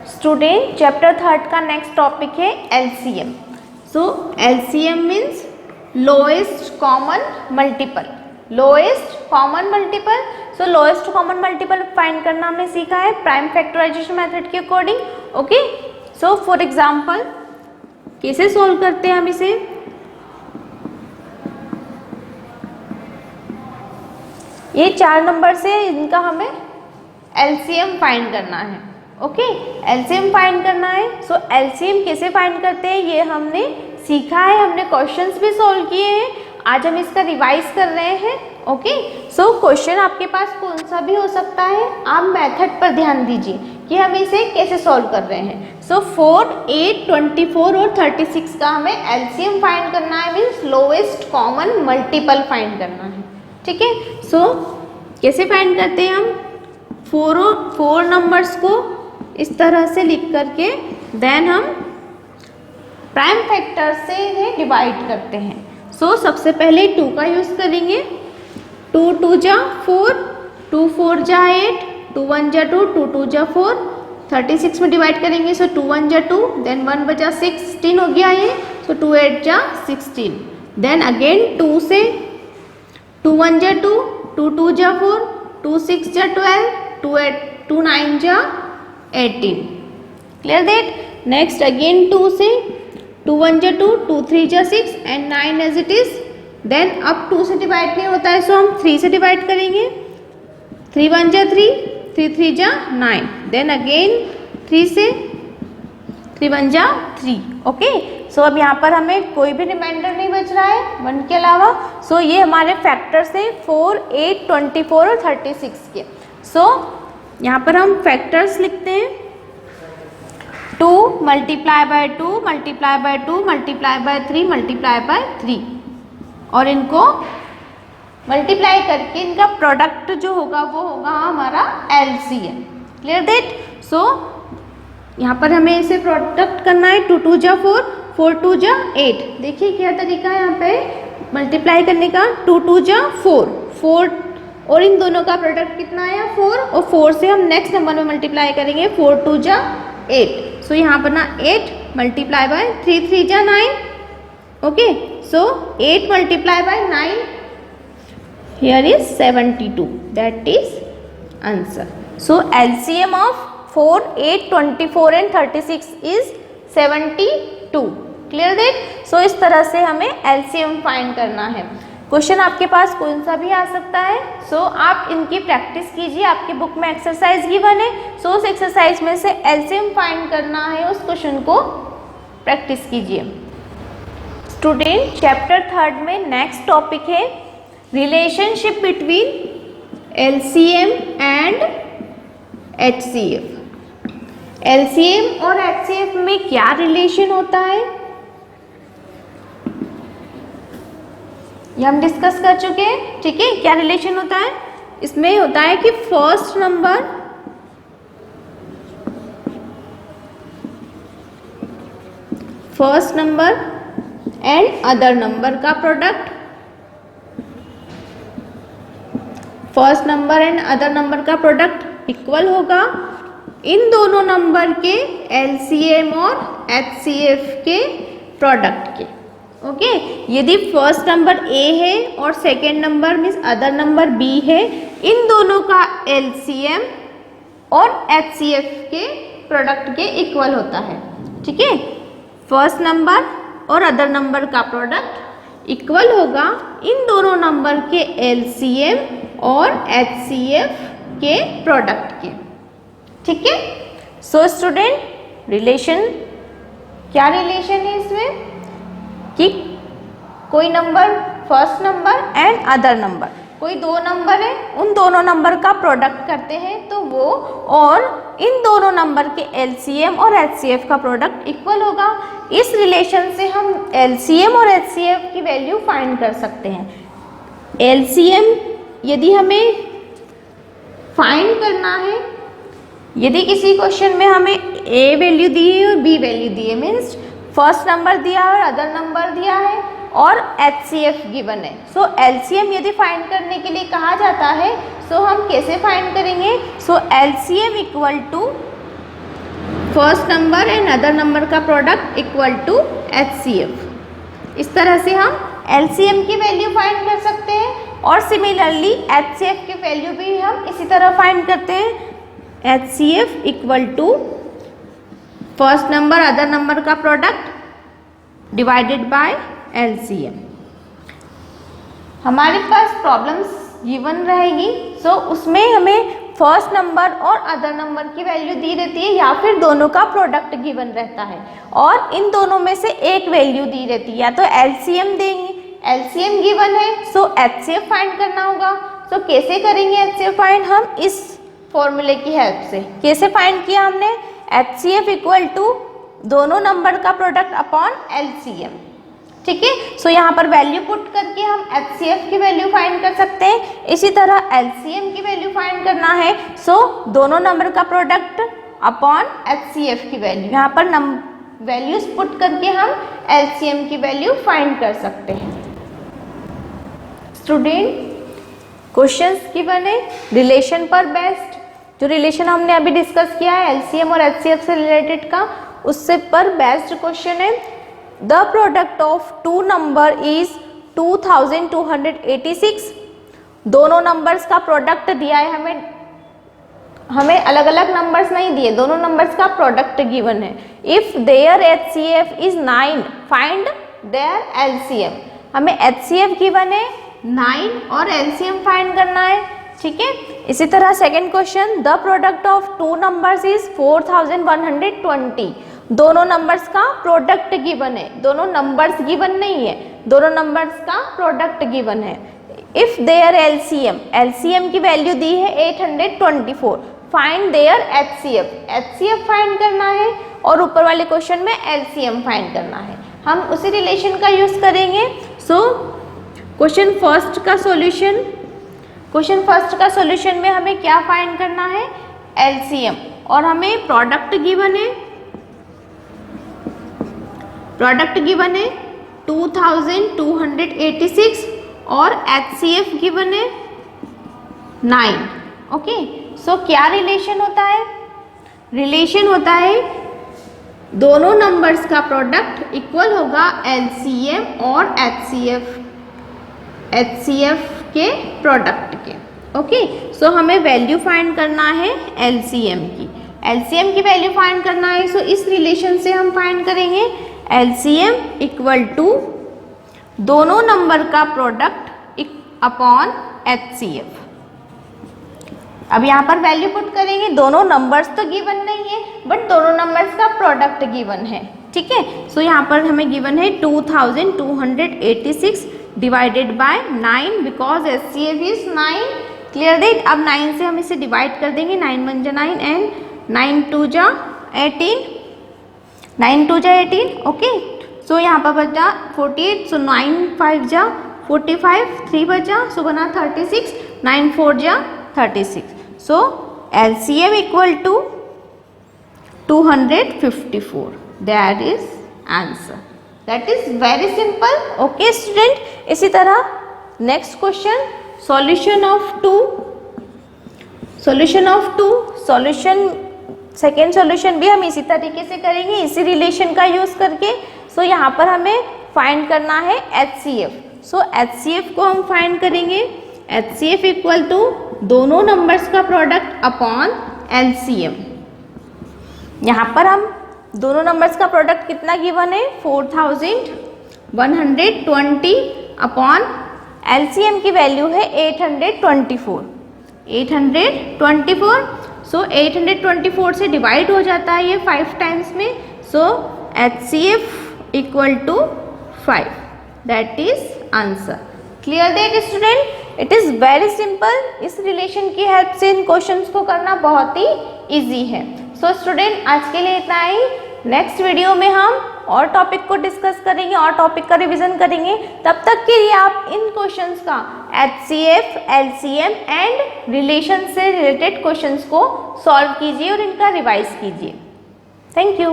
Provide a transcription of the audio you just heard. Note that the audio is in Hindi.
स्टूडेंट चैप्टर 3 का नेक्स्ट टॉपिक है LCM. So LCM means lowest common multiple. Lowest common multiple, so lowest common multiple find करना हमने सीखा है प्राइम फैक्टराइजेशन मेथड के according. Okay, so for example कैसे सॉल्व करते हैं हम इसे। ये 4 नंबर से इनका हमें एलसीएम फाइंड करना है। ओके, एलसीएम फाइंड करना है। सो एलसीएम कैसे फाइंड करते हैं ये हमने सीखा है, हमने क्वेश्चंस भी सॉल्व किए हैं। आज हम इसका रिवाइज कर रहे हैं। ओके, सो क्वेश्चन आपके पास कौन सा भी हो सकता है, आप मेथड पर ध्यान दीजिए कि हम इसे कैसे सॉल्व कर रहे हैं। सो 4, 8, 24 और 36 का हमें एलसीएम फाइंड करना है, means lowest common multiple find करना है। ठीक है, सो कैसे फाइंड करते हैं हम, 4 नंबर्स को इस तरह से लिख करके देन हम प्राइम फैक्टर से डिवाइड करते हैं। सो सबसे पहले 2 का यूज़ करेंगे। 2 2 जा 4, 2 4 जा 8, 2 1 जा 2, 2 2 जा 4, 36 में डिवाइड करेंगे। सो 2 1 जा 2, देन 1 बचा 16 हो गया ये। सो 2 8 जा 16, देन अगेन 2 से 2 1 जा 2, 2 2 जा 4, 2 6 जा 12, 2 9 जा 18। Clear that. नेक्स्ट अगेन 2 से 2 1 जा 2, 2 3 जा 6 and 9 as it is. Then अब 2 से डिवाइड नहीं होता है, सो हम 3 से डिवाइड करेंगे। 3 1 जा 3, 3 3 जा 9, देन अगेन 3 से 3 1 जा 3। ओके, सो अब यहाँ पर हमें कोई भी रिमाइंडर नहीं बच रहा है 1 के अलावा। सो ये हमारे फैक्टर्स हैं 4, 8, 24 और 36 के। सो यहाँ पर हम फैक्टर्स लिखते हैं। 2 multiply by 2 multiply by 2 multiply by 3 multiply by 3, और इनको मल्टीप्लाई करके इनका प्रोडक्ट जो होगा वो होगा हमारा एलसीएम। Clear that. सो यहाँ पर हमें इसे प्रोडक्ट करना है। 2 2 जा 4, 4 2 जा 8। देखिए क्या तरीका है यहाँ पे मल्टीप्लाई करने का। 2 2 जा 4, और इन दोनों का प्रोडक्ट कितना आया 4, और 4 से हम नेक्स्ट नंबर में मल्टीप्लाई करेंगे। 4 2 जा 8। सो यहाँ पर ना 8 मल्टीप्लाई बाय 3 3 जा 9। Okay, so 8 multiply by 9 here is 72, that is answer. So LCM of 4, 8, 24 and 36 is 72। Clear that. So इस तरह से हमें एलसीएम फाइंड करना है। क्वेश्चन आपके पास कौन सा भी आ सकता है। सो आप इनकी प्रैक्टिस कीजिए, आपकी बुक में एक्सरसाइज गिवन है। सो उस एक्सरसाइज में से एलसीएम फाइंड करना है, उस क्वेश्चन को प्रैक्टिस कीजिए। स्टूडेंट चैप्टर 3 में नेक्स्ट टॉपिक है relationship between LCM and HCF. LCM और एचसीएफ में क्या रिलेशन होता है ये हम डिस्कस कर चुके हैं। ठीक है, क्या रिलेशन होता है इसमें, होता है कि first number and other number का product, first number and other number का प्रोडक्ट इक्वल होगा इन दोनों नंबर के एलसीएम और एचसीएफ के प्रोडक्ट के। ओके, यदि फर्स्ट नंबर ए है और second number means other number B है, इन दोनों का एलसीएम और एचसीएफ के प्रोडक्ट के इक्वल होता है। ठीक है, फर्स्ट नंबर और अदर नंबर का प्रोडक्ट इक्वल होगा इन दोनों नंबर के एलसीएम और एचसीएफ के प्रोडक्ट के। ठीक है, सो स्टूडेंट रिलेशन, क्या रिलेशन है इसमें कि कोई number first number and other number, कोई 2 नंबर है, उन दोनों नंबर का प्रोडक्ट करते हैं तो वो, और इन दोनों नंबर के एलसीएम और एचसीएफ का प्रोडक्ट इक्वल होगा। इस रिलेशन से हम एलसीएम और एचसीएफ की वैल्यू फाइंड कर सकते हैं। एलसीएम यदि हमें फाइंड करना है, यदि किसी क्वेश्चन में हमें ए वैल्यू दी है और बी वैल्यू दी है, मीन्स फर्स्ट नंबर दिया है और अदर नंबर दिया है और एचसीएफ गिवन है। सो एलसीएम यदि फाइंड करने के लिए कहा जाता है, सो हम कैसे फाइंड करेंगे। So LCM equal to first number and other number का प्रोडक्ट इक्वल टू HCF। इस तरह से हम LCM की वैल्यू फाइंड कर सकते हैं और सिमिलरली HCF की वैल्यू भी हम इसी तरह फाइंड करते हैं। HCF equal to first number other number का प्रोडक्ट डिवाइडेड बाय LCM। हमारे पास प्रॉब्लम्स गिवन रहेगी, सो उसमें हमें फर्स्ट नंबर और अदर नंबर की वैल्यू दी रहती है या फिर दोनों का प्रोडक्ट गिवन रहता है और इन दोनों में से एक वैल्यू दी रहती है, या तो LCM देंगे, LCM गिवन है सो HCF फाइंड करना होगा। सो कैसे करेंगे HCF फाइंड? हम इस फॉर्मूले की हेल्प से। कैसे फाइंड किया हमने? HCF इक्वल टू दोनों नंबर का प्रोडक्ट अपॉन LCM। ठीक है, सो यहाँ पर वैल्यू पुट करके हम HCF की वैल्यू फाइंड कर सकते हैं। इसी तरह LCM की वैल्यू फाइंड करना है, सो दोनों नंबर का प्रोडक्ट अपॉन HCF की वैल्यू। यहाँ पर वैल्यूज पुट करके हम LCM की वैल्यू फाइंड कर सकते हैं। स्टूडेंट, क्वेश्चंस गिवन है रिलेशन पर बेस्ड। जो रिलेशन हमने अभी डिस्कस किया है LCM और HCF से रिलेटेड का, उससे पर बेस्ड क्वेश्चन है। The product of two number is 2286। दोनों नंबर्स का प्रोडक्ट दिया है हमें अलग अलग नंबर्स नहीं दिए, दोनों नंबर्स का प्रोडक्ट गिवन है। If their HCF is 9 find their LCM। हमें HCF गिवन है 9 और LCM फाइंड करना है। ठीक है, इसी तरह second question, the product of two numbers is 4120। दोनों नंबर्स का प्रोडक्ट गिवन है, दोनों नंबर्स गिवन नहीं है, दोनों नंबर्स का प्रोडक्ट गिवन है। इफ देयर LCM की वैल्यू दी है 824, फाइंड देयर HCF फाइंड करना है और ऊपर वाले क्वेश्चन में LCM फाइंड करना है। हम उसी रिलेशन का यूज करेंगे। सो क्वेश्चन फर्स्ट का सॉल्यूशन में हमें क्या फाइंड करना है? LCM, और हमें प्रोडक्ट गिवन है 2286 और HCF गिवन है 9। ओके, सो क्या रिलेशन होता है? रिलेशन होता है दोनों नंबर्स का प्रोडक्ट इक्वल होगा LCM और HCF के प्रोडक्ट के। ओके, सो हमें वैल्यू फाइंड करना है LCM की वैल्यू फाइंड करना है। सो इस रिलेशन से हम फाइंड करेंगे LCM इक्वल टू दोनों नंबर का प्रोडक्ट अपॉन HCF। अब यहाँ पर वैल्यू पुट करेंगे, दोनों नंबर्स तो गिवन नहीं है बट दोनों नंबर्स का प्रोडक्ट गिवन है। ठीक है, सो यहाँ पर हमें गिवन है 2286 divided by 9 because HCF is 9। Clear that? अब 9 से हम इसे डिवाइड कर देंगे, 9 1 जा 9 एंड 9 2 जा 18, 9 2 जा 18। ओके, सो यहाँ पर बचा 48, सो 9 5 जा 45, 3 बचा सो बना 36, 9 4 जा 36। So LCM equal to 254। That is answer. That is very simple. Okay student, इसी तरह next question, solution of two. Second solution भी हम इसी तरीके से करेंगे, इसी रिलेशन का यूज करके। सो यहाँ पर हमें फाइंड करना है HCF। सो HCF को हम फाइंड करेंगे, HCF इक्वल टू दोनों नंबर्स का प्रोडक्ट अपॉन LCM। यहाँ पर हम दोनों नंबर्स का प्रोडक्ट कितना गिवन है? 4120 अपॉन LCM की वैल्यू है 824। सो 824 से डिवाइड हो जाता है ये 5 टाइम्स में। So HCF equal to 5। That is answer. Clear that student? It is very simple. इस रिलेशन की हेल्प से इन क्वेश्चंस को करना बहुत ही इजी है। सो स्टूडेंट, आज के लिए इतना ही। नेक्स्ट वीडियो में हम और टॉपिक को डिस्कस करेंगे और टॉपिक का रिवीजन करेंगे। तब तक के लिए आप इन क्वेश्चंस का HCF, LCM एंड रिलेशन से रिलेटेड क्वेश्चंस को सॉल्व कीजिए और इनका रिवाइज कीजिए। Thank you.